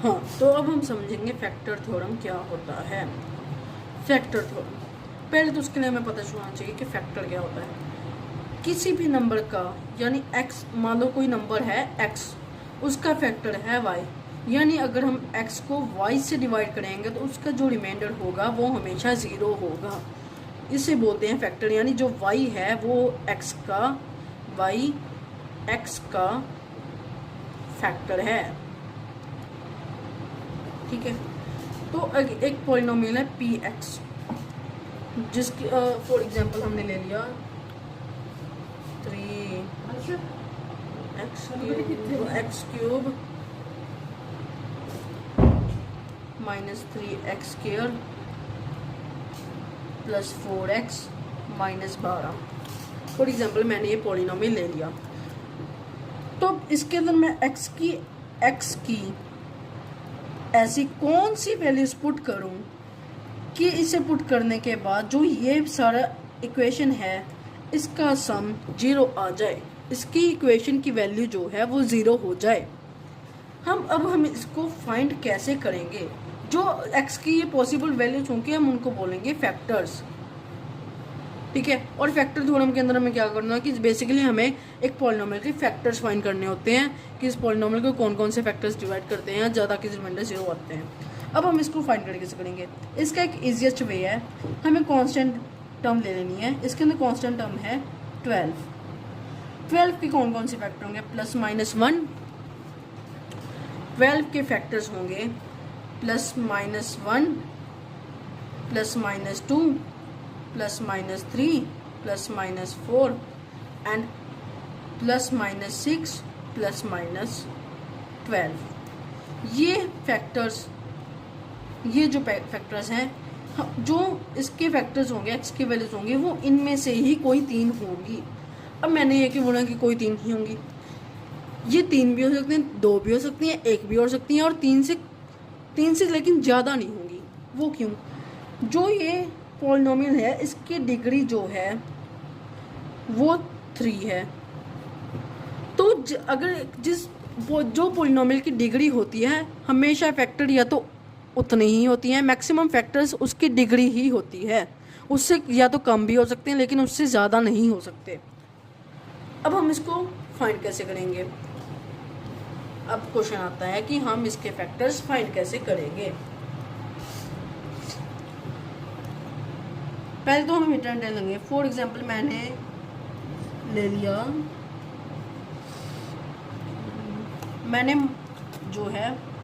हाँ, तो अब हम समझेंगे फैक्टर थ्योरम क्या होता है। फैक्टर थ्योरम पहले तो उसके लिए हमें पता होना चाहिए कि फैक्टर क्या होता है। किसी भी नंबर का यानी x, मान लो कोई नंबर है x, उसका फैक्टर है y, यानी अगर हम x को y से डिवाइड करेंगे तो उसका जो रिमाइंडर होगा वो हमेशा 0 होगा। इसे बोलते हैं फैक्टर, यानी जो y है वो x का फैक्टर है। ठीक है, तो एक पॉलिनोमियल है px, जिसकी फॉर एग्जांपल हमने ले लिया 3x cube minus 3x² plus 4x minus 12। For example मैंने ये पॉलिनोमियल ले लिया, तो इसके अंदर मैं x की ऐसी कौन सी वैल्यूज पुट करूं कि इसे पुट करने के बाद जो ये सारा इक्वेशन है इसका सम 0 आ जाए, इसकी इक्वेशन की वैल्यू जो है वो 0 हो जाए। हम इसको फाइंड कैसे करेंगे? जो x की ये पॉसिबल वैल्यूज होंगी हम उनको बोलेंगे फैक्टर्स। ठीक है, और फैक्टर थ्योरम के अंदर हमें क्या करना है कि बेसिकली हमें एक पॉलिनोमियल के फैक्टर्स फाइंड करने होते हैं कि इस पॉलिनोमियल को कौन कौन से फैक्टर्स डिवाइड करते हैं, ज़्यादा किस रिमाइंडर 0 आते हैं। अब हम इसको फाइंड करके कैसे करेंगे? इसका एक ईजिएस्ट वे है, हमें कांस्टेंट टर्म ले लेनी है। इसके अंदर कांस्टेंट टर्म है 12 के कौन कौन से फैक्टर होंगे? Plus minus 1। 12 के फैक्टर्स होंगे plus minus 1, plus minus 2, plus minus 3, plus minus 4 and plus minus 6, plus minus 12। ये फैक्टर्स, ये जो फैक्टर्स हैं, जो इसके फैक्टर्स होंगे, एक्स की वैल्यूज होंगी, वो इनमें से ही कोई 3 होंगी। अब मैंने ये क्यों बोला कि कोई 3 ही होंगी? ये 3 भी हो सकती हैं, 2 भी हो सकती हैं, 1 भी हो सकती हैं, और 3 से लेकिन ज़्यादा नहीं होंगी। वो क्यों? जो ये पॉलिनोमियल है इसकी डिग्री जो है वो 3 है। तो अगर जो पॉलिनोमियल की डिग्री होती है हमेशा फैक्टर या तो उतनी ही होती हैं, मैक्सिमम फैक्टर्स उसकी डिग्री ही होती है, उससे या तो कम भी हो सकते हैं लेकिन उससे ज़्यादा नहीं हो सकते। अब हम इसको फाइंड कैसे करेंगे? अब क्वेश्चन आता है कि हम इसके फैक्टर्स फाइंड कैसे करेंगे। पहले तो हम रिटर्न टेन लेंगे। फॉर एग्जांपल मैंने ले लिया, मैंने जो है